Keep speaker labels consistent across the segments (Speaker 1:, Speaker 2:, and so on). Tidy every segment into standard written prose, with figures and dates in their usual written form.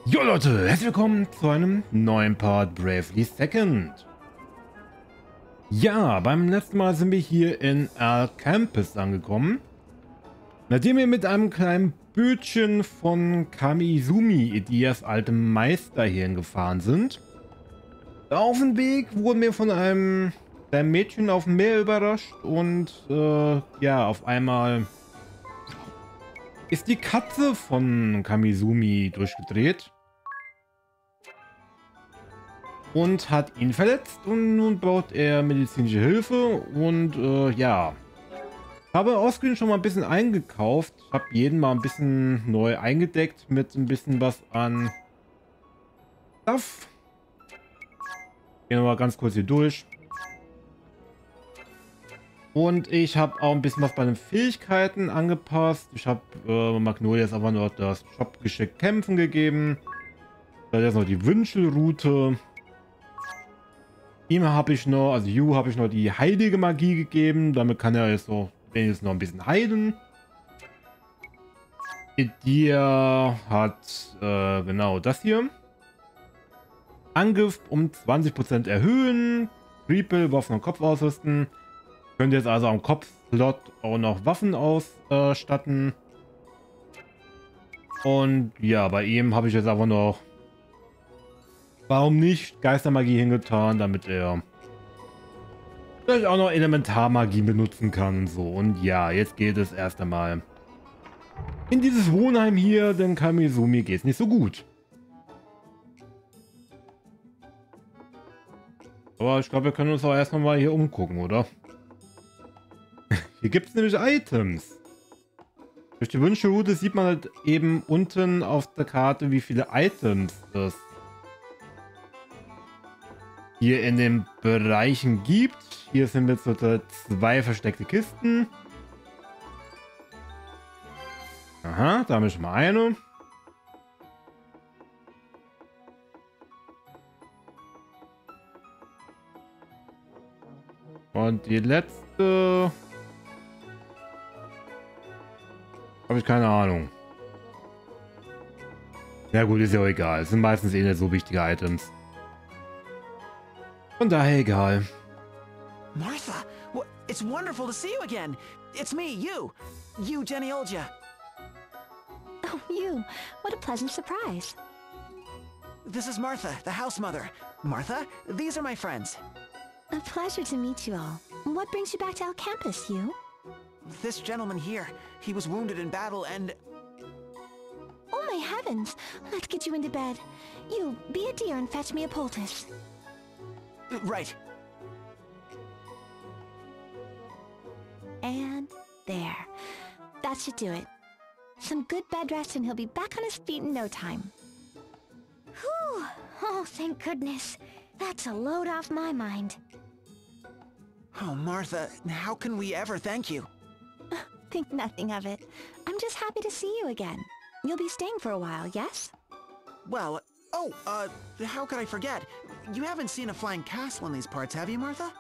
Speaker 1: Jo Leute, herzlich willkommen zu einem neuen Part Bravely Second. Ja, beim letzten Mal sind wir hier in Campus angekommen. Nachdem wir mit einem kleinen Bötchen von Kamizumi, Edeas altem Meister, hierhin gefahren sind. Auf dem Weg wurden wir von einem kleinen Mädchen auf dem Meer überrascht und ja, auf einmal ist die Katze von Kamizumi durchgedreht und hat ihn verletzt, und nun braucht er medizinische Hilfe. Und ja, habe außerdem schon mal ein bisschen eingekauft, habe jeden mal ein bisschen neu eingedeckt mit ein bisschen was an Stuff. Gehen wir mal ganz kurz hier durch. Und ich habe auch ein bisschen was bei den Fähigkeiten angepasst. Ich habe Magnolia jetzt aber noch das Shop-Geschick Kämpfen gegeben. Da ist jetzt noch die Wünschelroute. Ihm habe ich noch, also Yew habe ich noch die heilige Magie gegeben. Damit kann er jetzt noch wenigstens noch ein bisschen heilen. Edea hat genau das hier. Angriff um 20% erhöhen. Triple, Waffen und Kopf ausrüsten. Könnt jetzt also am Kopfslot auch noch Waffen ausstatten. Und ja, bei ihm habe ich jetzt aber noch, warum nicht, Geistermagie hingetan, damit er vielleicht auch noch Elementarmagie benutzen kann. So, und ja, jetzt geht es erst einmal in dieses Wohnheim hier, denn Kamizumi geht es nicht so gut. Aber ich glaube, wir können uns auch erstmal mal hier umgucken, oder? Hier gibt es nämlich Items. Durch die Wünschelroute sieht man halt eben unten auf der Karte, wie viele Items es hier in den Bereichen gibt. Hier sind jetzt so 2 versteckte Kisten. Aha, da habe ich schon mal eine. Und die letzte habe ich keine Ahnung. Ja gut, ist ja auch egal. Es sind meistens eh nicht so wichtige Items. Von daher egal.
Speaker 2: Martha, it's wonderful to see you again. It's me, Yew Geneolgia.
Speaker 3: Oh, Yew, what a pleasant surprise.
Speaker 2: This is Martha, the house mother. Martha, these are my friends.
Speaker 3: A pleasure to meet you all. What brings you back to our campus, Yew?
Speaker 2: This gentleman here, he was wounded in battle and...
Speaker 3: Oh my heavens! Let's get you into bed. Yew, be a dear and fetch me a poultice.
Speaker 2: Right.
Speaker 3: And there. That should do it. Some good bed rest and he'll be back on his feet in no time. Whew! Oh, thank goodness. That's a load off my mind.
Speaker 2: Oh, Martha, how can we ever thank you?
Speaker 3: Think nothing of it. I'm just happy to see you again. You'll be staying for a while, yes?
Speaker 2: Well, how could I forget? You haven't seen a flying castle in these parts, have you, Martha?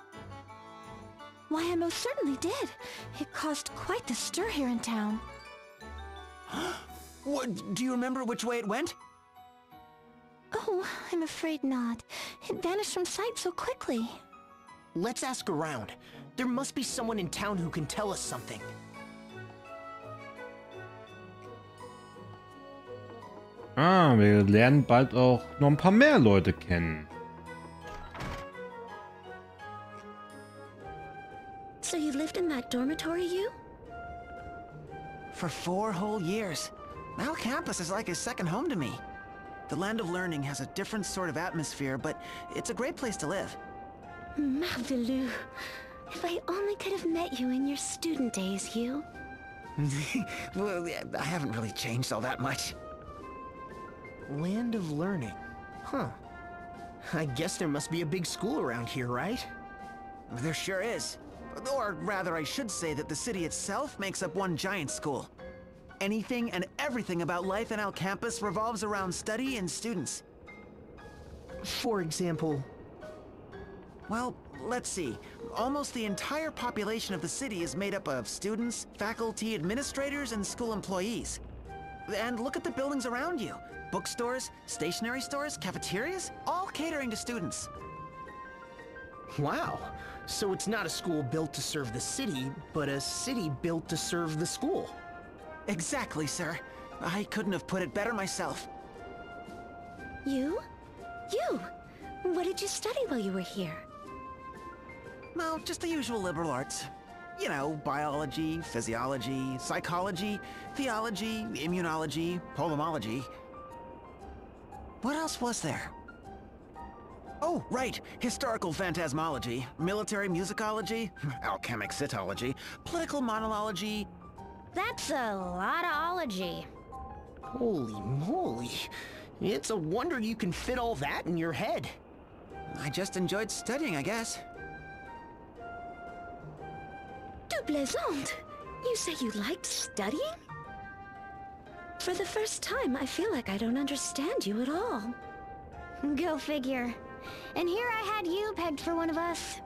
Speaker 3: Why, I most certainly did. It caused quite the stir here in town.
Speaker 2: What, do you remember which way it went?
Speaker 3: Oh, I'm afraid not. It vanished from sight so quickly.
Speaker 4: Let's ask around. There must be someone in town who can tell us something.
Speaker 1: Ah, wir lernen bald auch noch ein paar mehr Leute kennen.
Speaker 3: So you lived in that dormitory, Yew?
Speaker 2: For 4 whole years. Now campus is like a second home to me. The land of learning has a different sort of atmosphere, but it's a great place to live.
Speaker 3: Marvelous. If I only could have met you in your student days, Yew.
Speaker 2: Well, I haven't really changed all that much.
Speaker 4: Land of learning. Huh. I guess there must be a big school around here, right?
Speaker 2: There sure is. Or rather, I should say that the city itself makes up one giant school. Anything and everything about life in our campus revolves around study and students.
Speaker 4: For example...
Speaker 2: Well, let's see. Almost the entire population of the city is made up of students, faculty, administrators, and school employees. And look at the buildings around you. bookstores, stationery stores, cafeterias, all catering to students.
Speaker 4: Wow. So it's not a school built to serve the city, but a city built to serve the school.
Speaker 2: Exactly, sir. I couldn't have put it better myself.
Speaker 3: You? You? What did you study while you were here?
Speaker 2: Well, just the usual liberal arts. You know, biology, physiology, psychology, theology, immunology, polemology. What else was there? Oh, right. Historical phantasmology, military musicology, alchemic cytology, political monology.
Speaker 3: That's a lot of ology.
Speaker 4: Holy moly. It's a wonder you can fit all that in your head.
Speaker 2: I just enjoyed studying, I guess.
Speaker 3: Tu plaisantes! You say you liked studying? For the first time, I feel like I don't understand you at all. Go figure. And here I had you pegged for one of us.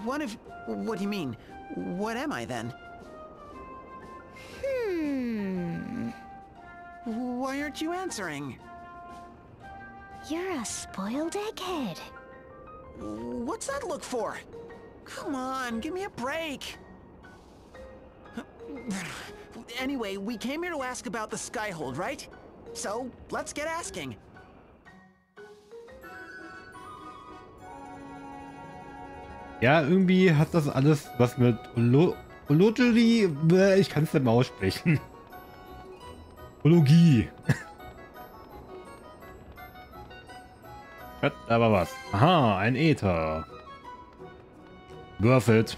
Speaker 2: One of... What do you mean? What am I, then? Why aren't you answering?
Speaker 3: You're a spoiled egghead.
Speaker 2: What's that look for? Come on, give me a break. Anyway, we came here to ask about the Skyhold, right? So, let's get asking.
Speaker 1: Ja, irgendwie hat das alles was mit Ology, ich kann es nicht mehr aussprechen. Ologie. Hat aber was. Aha, ein Äther. Würfelt.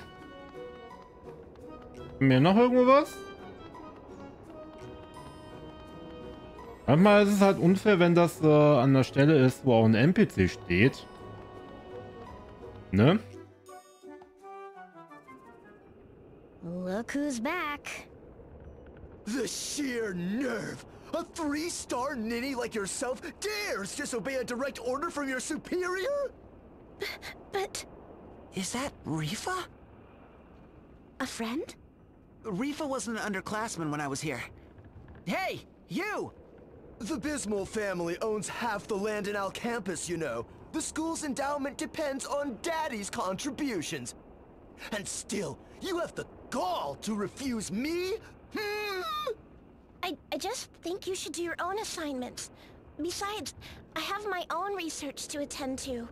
Speaker 1: Mir noch irgendwo was? Manchmal ist es halt unfair, wenn das an der Stelle ist, wo auch ein NPC steht. Ne?
Speaker 3: Look who's back.
Speaker 5: The sheer nerve! A 3-star ninny like yourself dares disobey a direct order from your superior?
Speaker 3: But...
Speaker 2: Is that Rifa?
Speaker 3: a friend?
Speaker 2: Rifa was an underclassman when I was here. Hey, you!
Speaker 5: The Bismol family owns half the land in Al Campus, you know. The school's endowment depends on Daddy's contributions. And still, you have the gall to refuse me?
Speaker 3: I just think you should do your own assignments. Besides, I have my own research to attend to.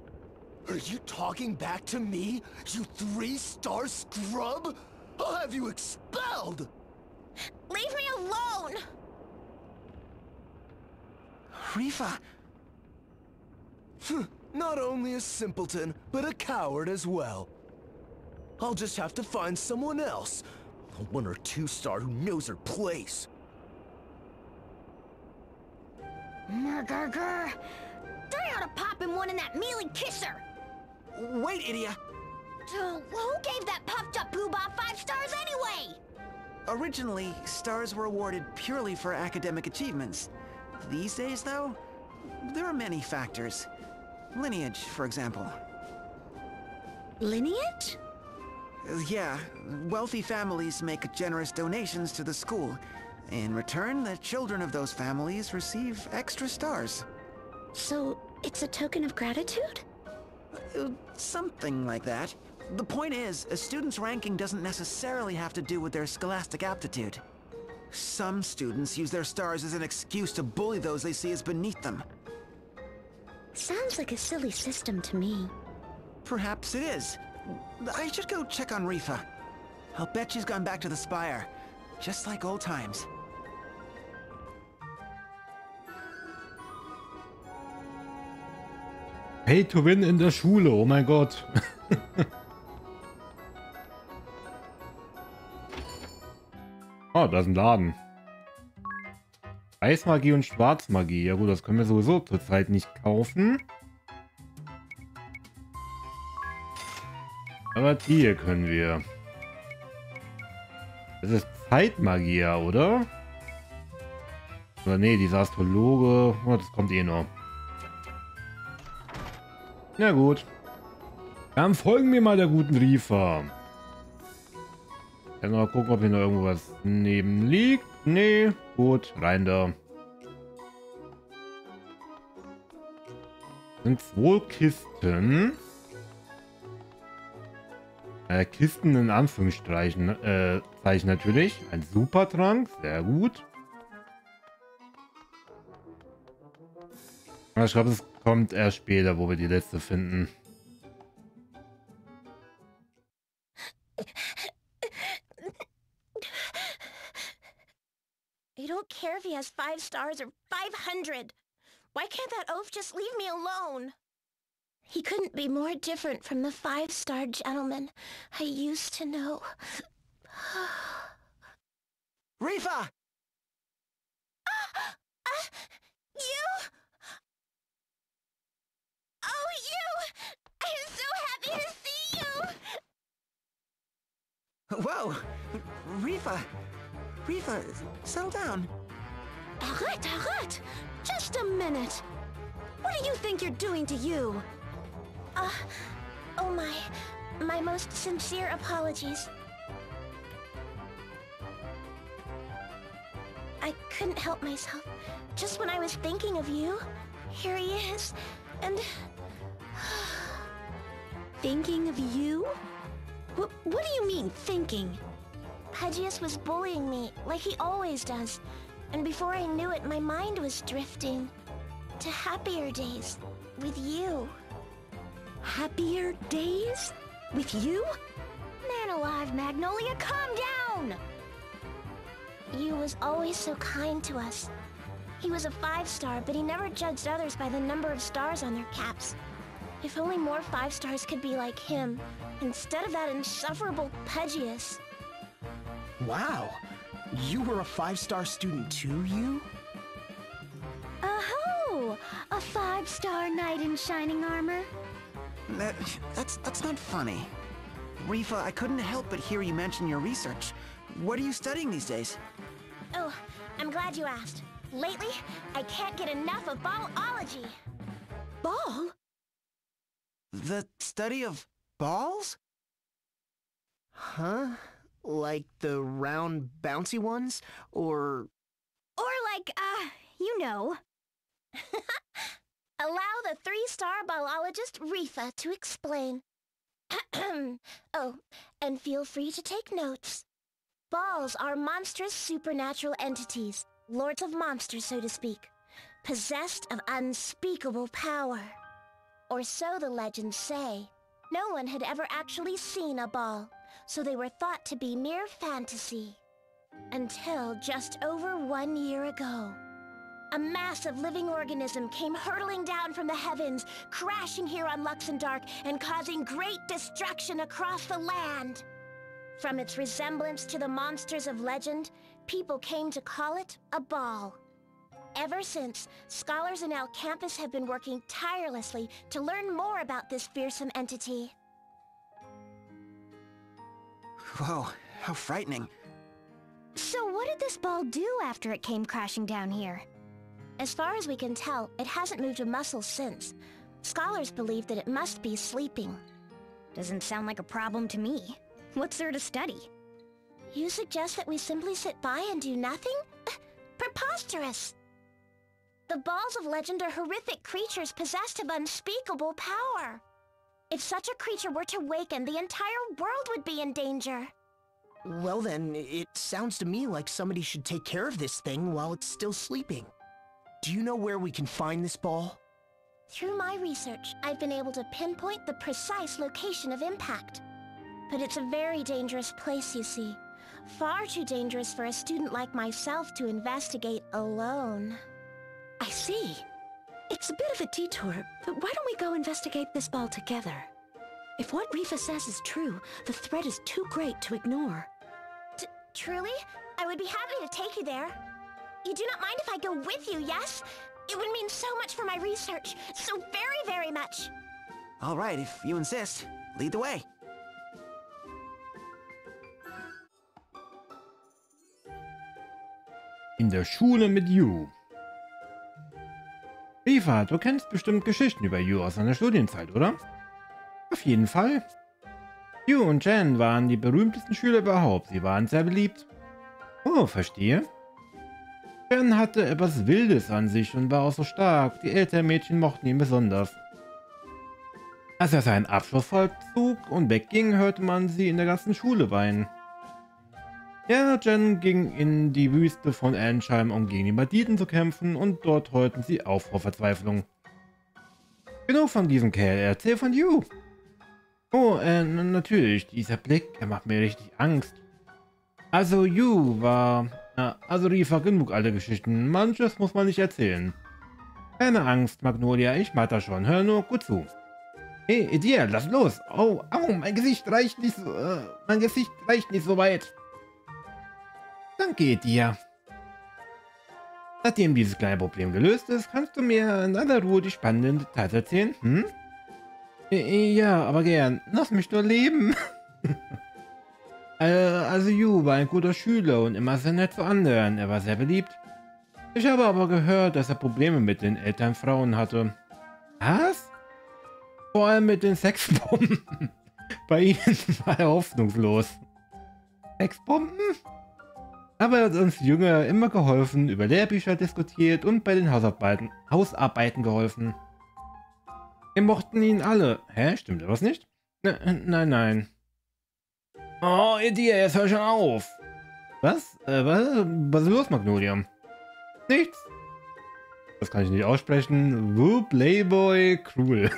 Speaker 5: Are you talking back to me, you 3-star scrub? I'll have you expelled!
Speaker 3: Leave me alone!
Speaker 2: Rifa!
Speaker 5: Not only a simpleton, but a coward as well. I'll just have to find someone else. A 1 or 2-star who knows her place.
Speaker 3: Grr. I ought to pop him one in that mealy kisser!
Speaker 2: Wait, Edea!
Speaker 3: So, who gave that puffed-up poobah 5 stars anyway?
Speaker 2: Originally, stars were awarded purely for academic achievements. These days, though, there are many factors. Lineage, for example.
Speaker 3: Lineage?
Speaker 2: Yeah, wealthy families make generous donations to the school. In return, the children of those families receive extra stars.
Speaker 3: So, it's a token of gratitude?
Speaker 2: Something like that. The point is, a student's ranking doesn't necessarily have to do with their scholastic aptitude. Some students use their stars as an excuse to bully those they see as beneath them.
Speaker 3: Sounds like a silly system to me.
Speaker 2: Perhaps it is. I should go check on Rifa. I'll bet she's gone back to the Spire, just like old times.
Speaker 1: Pay to win in der Schule, oh mein Gott. Oh, da ist ein Laden. Eismagie und Schwarzmagie. Ja gut, das können wir sowieso zurzeit nicht kaufen. Aber die hier können wir. Das ist Zeitmagier, oder? Oder nee, dieser Astrologe. Oh, das kommt eh noch. Na gut. Dann folgen wir mal der guten Rifa. Dann mal gucken, ob hier noch irgendwas neben liegt. Nee, gut, rein da. Sind 2 Kisten. Kisten in Anführungsstrichen, Zeichen natürlich. Ein Supertrank, sehr gut. Aber ich glaube, es kommt erst später, wo wir die letzte finden.
Speaker 3: I don't care if he has 5 stars or 500. Why can't that oaf just leave me alone? He couldn't be more different from the 5-star gentleman I used to know.
Speaker 2: Rifa!
Speaker 3: You? Oh, you! I'm so happy to see you!
Speaker 2: Whoa! Rifa! Rifa, settle down.
Speaker 3: Arrête! Just a minute! What do you think you're doing to you? Oh my most sincere apologies. I couldn't help myself. Just when I was thinking of you, here he is, and... Thinking of you? What do you mean, thinking? Pudgius was bullying me, like he always does. And before I knew it, my mind was drifting to happier days with you. Happier days? With you? Man alive, Magnolia, calm down! You was always so kind to us. He was a 5-star, but he never judged others by the number of stars on their caps. If only more 5-stars could be like him, instead of that insufferable Pudgius.
Speaker 4: Wow. You were a 5-star student too, you?
Speaker 3: Oh, a 5-star knight in shining armor?
Speaker 2: That's not funny. Rifa, I couldn't help but hear you mention your research. What are you studying these days?
Speaker 3: Oh, I'm glad you asked. Lately, I can't get enough of ballology. Ball?
Speaker 2: The study of balls?
Speaker 4: Huh? Like the round, bouncy ones? Or
Speaker 3: like, you know. Allow the 3-star ballologist Rifa to explain. Oh, and feel free to take notes. Balls are monstrous supernatural entities, lords of monsters, so to speak, possessed of unspeakable power. Or so the legends say. No one had ever actually seen a ball, so they were thought to be mere fantasy. Until just over 1 year ago. A massive living organism came hurtling down from the heavens, crashing here on Luxemdark and causing great destruction across the land. From its resemblance to the monsters of legend, people came to call it a ball. Ever since, scholars in El Campus have been working tirelessly to learn more about this fearsome entity.
Speaker 2: Whoa, how frightening.
Speaker 3: So what did this ball do after it came crashing down here? As far as we can tell, it hasn't moved a muscle since. Scholars believe that it must be sleeping. Doesn't sound like a problem to me. What's there to study? You suggest that we simply sit by and do nothing? Preposterous! The balls of legend are horrific creatures possessed of unspeakable power. If such a creature were to waken, the entire world would be in danger.
Speaker 4: well then, it sounds to me like somebody should take care of this thing while it's still sleeping. Do you know where we can find this ball?
Speaker 3: Through my research, I've been able to pinpoint the precise location of impact. But it's a very dangerous place, you see. Far too dangerous for a student like myself to investigate alone.
Speaker 6: I see. It's a bit of a detour, but why don't we go investigate this ball together? If what Rifa says is true, the threat is too great to ignore.
Speaker 3: Truly? I would be happy to take you there. You do not mind if I go with you, yes? It would mean so much for my research. So very, very much.
Speaker 2: All right, if you insist. Lead the way.
Speaker 1: In der Schule mit Yew. Rifa, du kennst bestimmt Geschichten über Yew aus deiner Studienzeit, oder? Auf jeden Fall. Yew und Jen waren die berühmtesten Schüler überhaupt. Sie waren sehr beliebt. Oh, verstehe. Jen hatte etwas Wildes an sich und war auch so stark. Die älteren Mädchen mochten ihn besonders. Als er seinen Abschluss vollzog und wegging, hörte man sie in der ganzen Schule weinen. Ja, Jen ging in die Wüste von Ansheim, um gegen die Banditen zu kämpfen, und dort heulten sie auf vor Verzweiflung. Genug von diesem Kerl, erzähl von Yew. Oh, natürlich, dieser Blick, er macht mir richtig Angst. Also Yew war... also rief er genug alte Geschichten, manches muss man nicht erzählen. Keine Angst, Magnolia, ich mach das schon, hör nur gut zu. Hey, Edea, lass los. Oh, au, mein Gesicht reicht nicht so weit. Danke, Edea. Nachdem dieses kleine Problem gelöst ist, kannst du mir in aller Ruhe die spannenden Details erzählen, hm? Ja, aber gern. Lass mich nur leben. Also Yew war ein guter Schüler und immer sehr nett zu anderen. Er war sehr beliebt. Ich habe aber gehört, dass er Probleme mit den älteren Frauen hatte. Was? Vor allem mit den Sexbomben. Bei ihnen war er hoffnungslos. Sexbomben? Aber er hat uns Jünger immer geholfen, über Lehrbücher diskutiert und bei den Hausarbeiten geholfen. Wir mochten ihn alle. Hä? Stimmt was nicht? Nein. Oh, Edea, jetzt hör schon auf. Was? Was ist los, Magnolia? Nichts. Das kann ich nicht aussprechen. Woo, Playboy, cruel.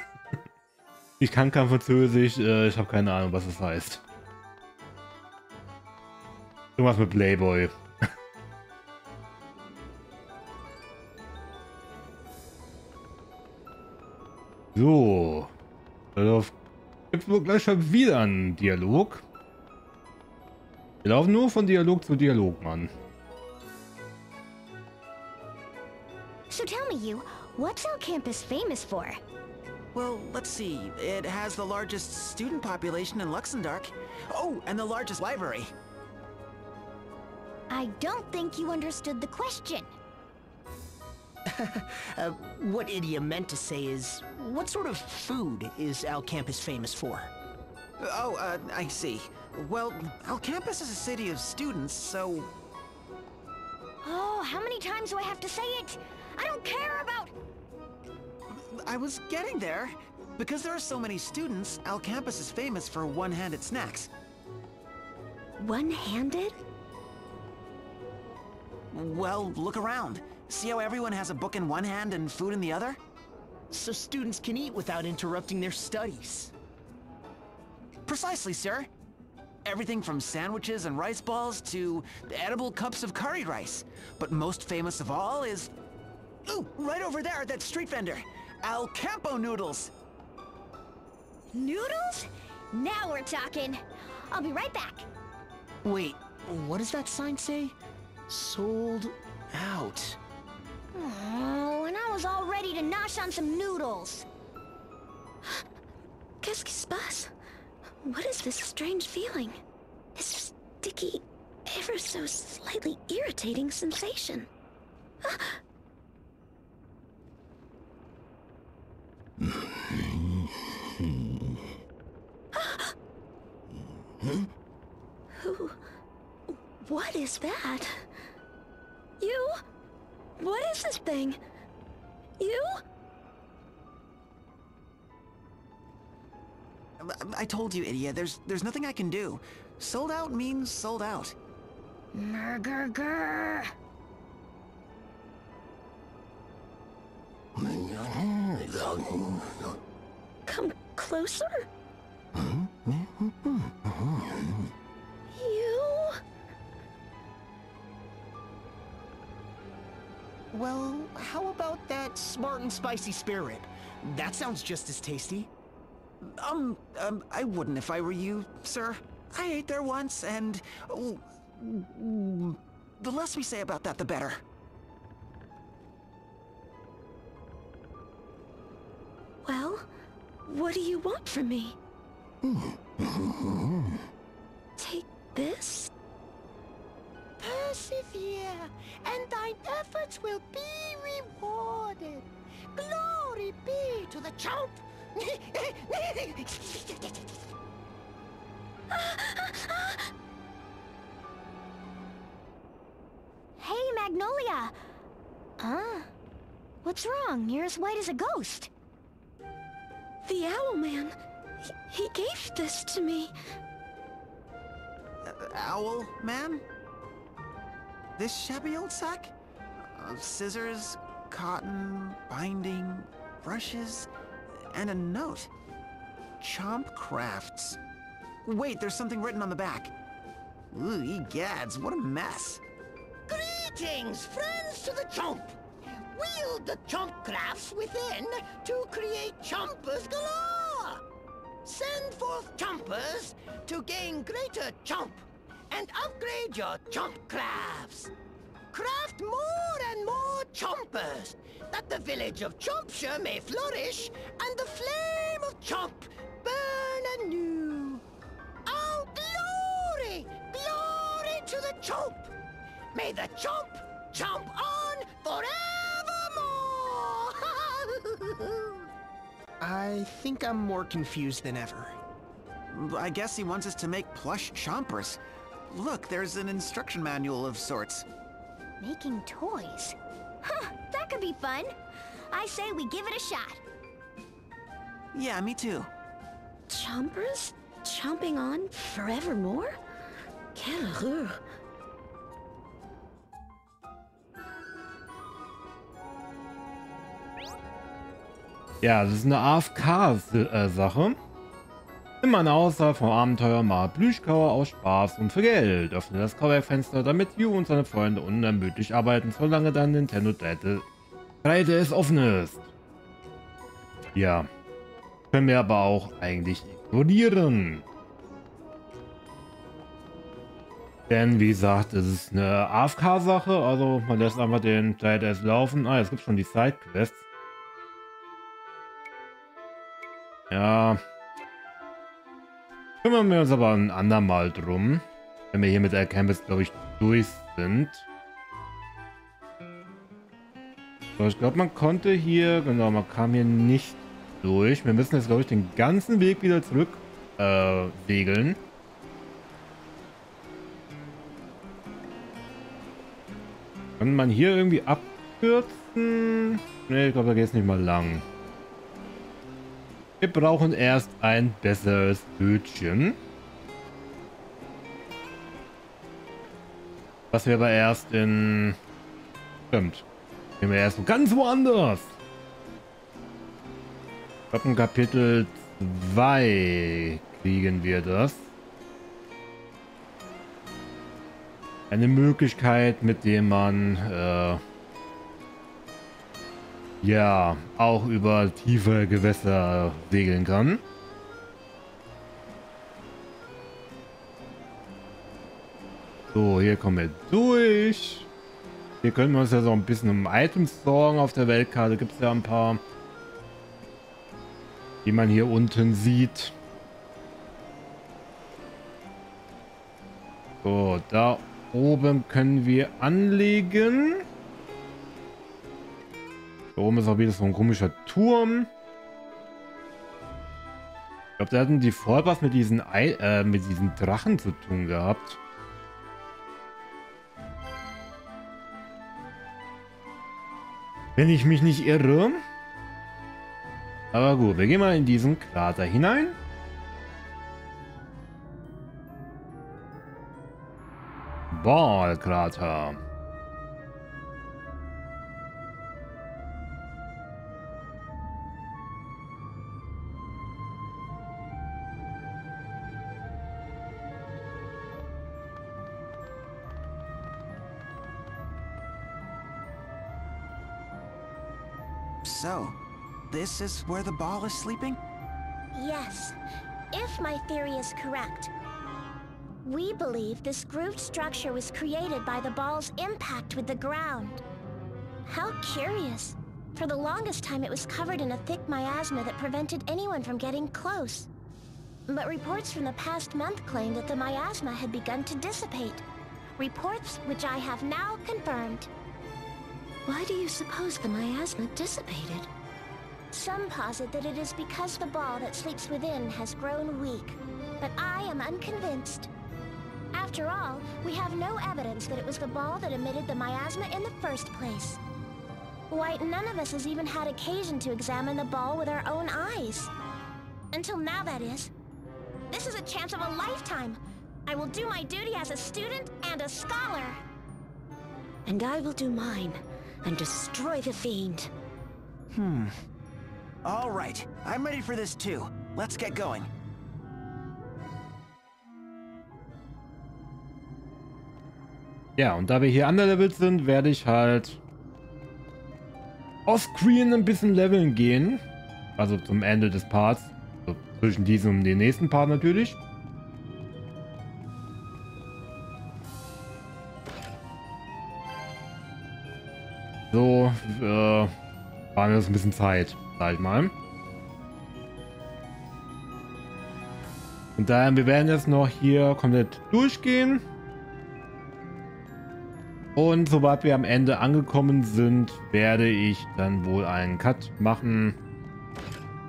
Speaker 1: Ich kann kein Französisch, ich habe keine Ahnung, was das heißt. Irgendwas mit Playboy. So. Darauf gibt es wohl gleich schon wieder einen Dialog. Wir laufen nur von Dialog zu Dialog, Mann.
Speaker 3: So tell me, Yew, what's our campus famous for?
Speaker 2: Well, let's see. It has the largest student population in Luxembourg. Oh, and the largest library.
Speaker 3: I don't think you understood the question.
Speaker 4: What Edea meant to say is, what sort of food is Al Campus famous for?
Speaker 2: Oh, I see. Well, our campus is a city of students, so...
Speaker 3: Oh, how many times do I have to say it? I don't care about...
Speaker 2: I was getting there. Because there are so many students, our campus is famous for one-handed snacks.
Speaker 6: One-handed?
Speaker 2: Well, look around. See how everyone has a book in one hand and food in the other?
Speaker 4: So students can eat without interrupting their studies.
Speaker 2: Precisely, sir. Everything from sandwiches and rice balls to edible cups of curried rice. But most famous of all is... Ooh, right over there, that street vendor. Al Campo noodles.
Speaker 3: Noodles? Now we're talking. I'll be right back.
Speaker 4: Wait, what does that sign say? Sold out.
Speaker 3: Oh, and I was all ready to nosh on some noodles.
Speaker 6: Qu'est-ce qui se passe? What is this strange feeling? This sticky, ever so slightly irritating sensation. What is that? You? What is this thing? You?
Speaker 2: I told you, Edea, there's nothing I can do. Sold out means sold out.
Speaker 3: Grr.
Speaker 6: Come closer? You?
Speaker 4: Well, how about that smart and spicy spare rib? That sounds just as tasty.
Speaker 2: I wouldn't if I were you, sir. I ate there once, and... the less we say about that, the better.
Speaker 6: Well, what do you want from me? Take this?
Speaker 7: Persevere, and thine efforts will be rewarded. Glory be to the Chomp!
Speaker 3: Hey, Magnolia. What's wrong? You're as white as a ghost.
Speaker 6: The Owl Man. He gave this to me.
Speaker 2: Owl man? This shabby old sack? Scissors, cotton, binding, brushes, and a note. Chomp Crafts. Wait, there's something written on the back. Ooh, egads, what a mess.
Speaker 7: Greetings, friends to the chomp. Wield the chomp crafts within to create chompers galore. Send forth chompers to gain greater chomp and upgrade your chomp crafts. Craft more and more chompers, that the village of Chompshire may flourish and the flame of chomp burn anew. Oh, glory! Glory to the chomp! May the chomp chomp on forevermore!
Speaker 4: I think I'm more confused than ever.
Speaker 2: I guess he wants us to make plush chompers. Look, there's an instruction manual of sorts.
Speaker 3: Making toys? Huh, that could be fun. I say we give it a shot.
Speaker 2: Yeah, me too.
Speaker 6: Chompers? Chomping on forevermore? Quelle horreur.
Speaker 1: Ja, das ist eine AFK-Sache. Nimm eine Aussage vom Abenteuer mal Plüschkauer aus Spaß und für Geld. Öffne das Kauwerfenster, damit Yew und seine Freunde unermüdlich arbeiten, solange dein Nintendo 3DS offen ist. Ja. Können wir aber auch eigentlich ignorieren. Denn wie gesagt, es ist eine AFK-Sache, also man lässt einfach den 3DS laufen. Ah, jetzt gibt es schon die Sidequests. Ja. Kümmern wir uns aber ein andermal drum. Wenn wir hier mit der Campus, glaube ich, durch sind. So, ich glaube, man konnte hier, genau, man kam hier nicht durch. Wir müssen jetzt, glaube ich, den ganzen Weg wieder zurück segeln. Kann man hier irgendwie abkürzen? Ne, ich glaube, da geht es nicht mal lang. Wir brauchen erst ein besseres Bötchen. Was wir aber erst in... Stimmt. Gehen wir erst ganz woanders. Ich glaube, in Kapitel 2 kriegen wir das. Eine Möglichkeit, mit der man... ja, auch über tiefe Gewässer segeln kann. So, hier kommen wir durch. Hier können wir uns ja so ein bisschen um Items sorgen auf der Weltkarte. Gibt es ja ein paar, die man hier unten sieht. So, da oben können wir anlegen. Da oben ist auch wieder so ein komischer Turm. Ich glaube, da hatten die vorher was mit diesen Drachen zu tun gehabt. Wenn ich mich nicht irre. Aber gut, wir gehen mal in diesen Krater hinein. Ballkrater.
Speaker 2: So, this is where the ball is sleeping?
Speaker 3: Yes, if my theory is correct. We believe this grooved structure was created by the ball's impact with the ground. How curious. For the longest time it was covered in a thick miasma that prevented anyone from getting close. But reports from the past month claimed that the miasma had begun to dissipate. Reports which I have now confirmed.
Speaker 6: Why do you suppose the miasma dissipated?
Speaker 3: Some posit that it is because the ball that sleeps within has grown weak, but I am unconvinced. After all, we have no evidence that it was the ball that emitted the miasma in the first place. Why, none of us has even had occasion to examine the ball with our own eyes. Until now, that is. This is a chance of a lifetime. I will do my duty as a student and a scholar.
Speaker 6: And I will do mine and destroy the fiend.
Speaker 2: All right, I'm ready for this too. Let's get going.
Speaker 1: Ja, und da wir hier underlevelt sind, werde ich halt offscreen ein bisschen leveln gehen. Also zum Ende des Parts. Also zwischen diesem und dem nächsten Part natürlich. So, waren wir uns ein bisschen Zeit, sag ich mal. Und daher, wir werden jetzt noch hier komplett durchgehen. Und sobald wir am Ende angekommen sind, werde ich dann wohl einen Cut machen.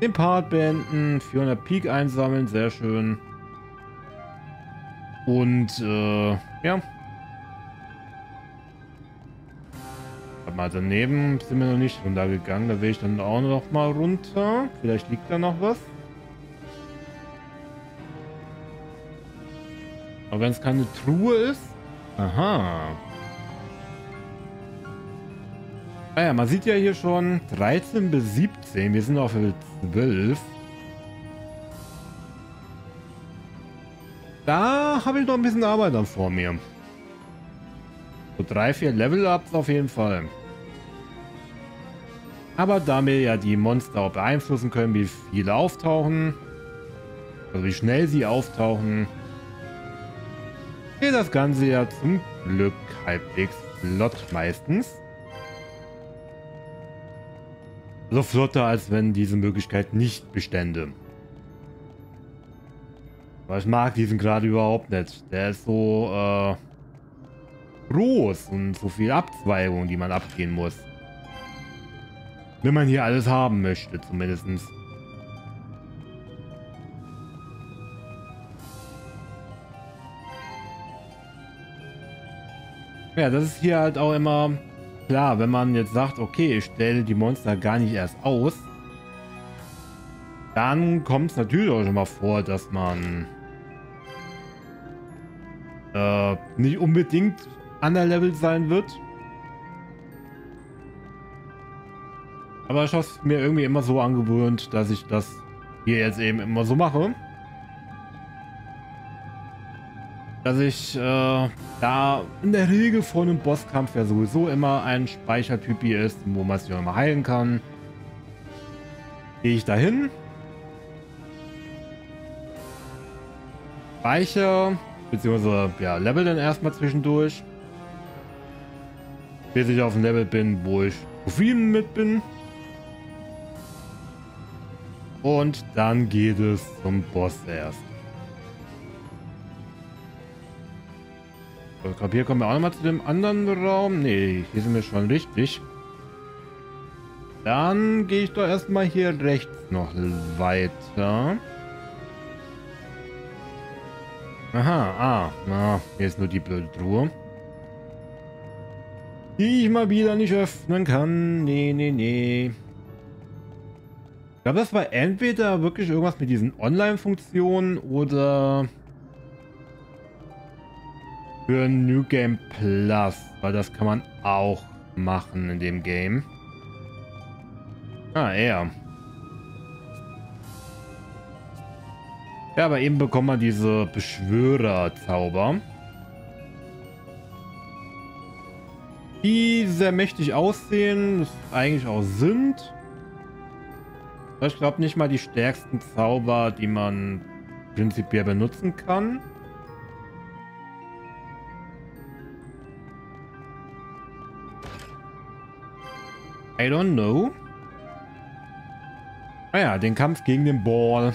Speaker 1: Den Part beenden, 400 Peak einsammeln, sehr schön. Und, ja. Mal daneben sind wir noch nicht runtergegangen, da will ich dann auch noch mal runter. Vielleicht liegt da noch was. Aber wenn es keine Truhe ist. Aha. Naja, man sieht ja hier schon 13 bis 17. Wir sind auf 12. Da habe ich noch ein bisschen Arbeit dann vor mir. So 3-4 Level-Ups auf jeden Fall. Aber da wir ja die Monster auch beeinflussen können, wie viele auftauchen, also wie schnell sie auftauchen, geht das Ganze ja zum Glück halbwegs flott meistens. So flotter, als wenn diese Möglichkeit nicht bestände. Aber ich mag diesen gerade überhaupt nicht. Der ist so groß und so viel Abzweigung, die man abgehen muss. Wenn man hier alles haben möchte, zumindest. Ja, das ist hier halt auch immer klar, wenn man jetzt sagt, okay, ich stelle die Monster gar nicht erst aus, dann kommt es natürlich auch schon mal vor, dass man nicht unbedingt underlevelt sein wird. Aber ich habe es mir irgendwie immer so angewöhnt, dass ich das hier jetzt eben immer so mache. Dass ich da in der Regel vor einem Bosskampf ja sowieso immer ein Speichertyp hier ist, wo man sich auch immer heilen kann. Gehe ich dahin. Speicher, beziehungsweise ja, level dann erstmal zwischendurch. Bis ich auf dem Level bin, wo ich zufrieden mit bin. Und dann geht es zum Boss erst. Ich glaube, hier kommen wir auch nochmal zu dem anderen Raum. Ne, hier sind wir schon richtig. Dann gehe ich doch erstmal hier rechts noch weiter. Aha, na, hier ist nur die blöde Truhe. Die ich mal wieder nicht öffnen kann. Nee. Ich glaube, das war entweder wirklich irgendwas mit diesen Online-Funktionen oder für New Game Plus, weil das kann man auch machen in dem Game. Ah, ja. Ja, aber eben bekommt man diese Beschwörer-Zauber, die sehr mächtig aussehen, das eigentlich auch sind. Ich glaube nicht mal die stärksten Zauber, die man prinzipiell benutzen kann. I don't know. Ah ja, den Kampf gegen den Ball.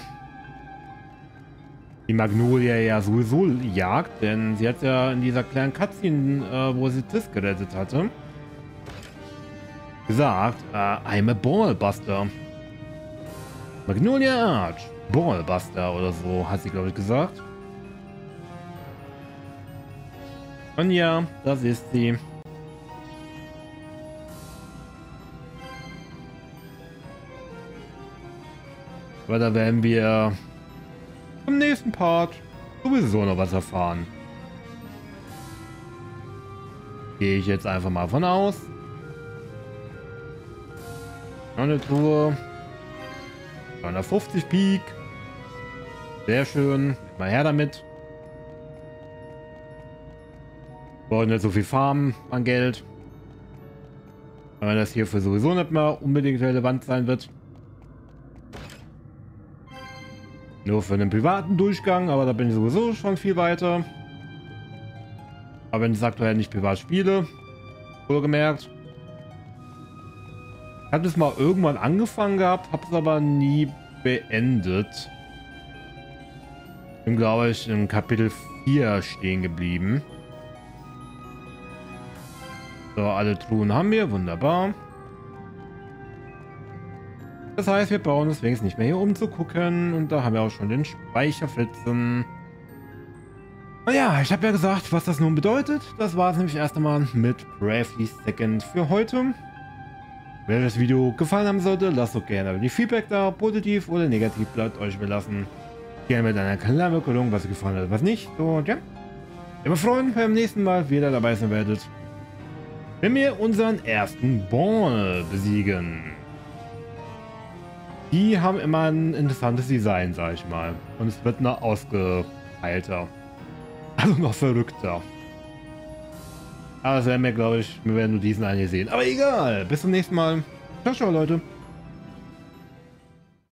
Speaker 1: Die Magnolia ja sowieso jagt, denn sie hat ja in dieser kleinen Cutscene, wo sie Tiz gerettet hatte, gesagt, I'm a Ballbuster. Magnolia Arch, Ballbuster oder so, hat sie, glaube ich, gesagt. Und ja, das ist sie. Aber da werden wir im nächsten Part sowieso noch was erfahren. Gehe ich jetzt einfach mal von aus. Noch eine Truhe. 250 Peak. Sehr schön. Mal her damit. Wir brauchen nicht so viel Farmen an Geld. Weil das hier für sowieso nicht mehr unbedingt relevant sein wird. Nur für einen privaten Durchgang, aber da bin ich sowieso schon viel weiter. Aber wenn ich es aktuell nicht privat spiele, wohlgemerkt. Ich hatte es mal irgendwann angefangen gehabt, habe es aber nie beendet. Bin, glaube ich, in Kapitel 4 stehen geblieben. So, alle Truhen haben wir, wunderbar. Das heißt, wir brauchen uns wenigstens nicht mehr hier umzugucken. Und da haben wir auch schon den Speicherflitzen. Naja, ich habe ja gesagt, was das nun bedeutet. Das war es nämlich erst einmal mit Bravely Second für heute. Wenn euch das Video gefallen haben sollte, lasst doch gerne die Feedback da. Positiv oder negativ bleibt euch überlassen. Gerne mit einer kleinen Rückmeldung, was euch gefallen hat, was nicht. Und ja, immer freuen, wenn ihr beim nächsten Mal wieder dabei sein werdet. Wenn wir unseren ersten Bon besiegen. Die haben immer ein interessantes Design, sag ich mal. Und es wird noch ausgefeilter. Also noch verrückter. Aber das werden wir, glaube ich, wir werden nur diesen einen hier sehen. Aber egal, bis zum nächsten Mal. Ciao, ciao, Leute.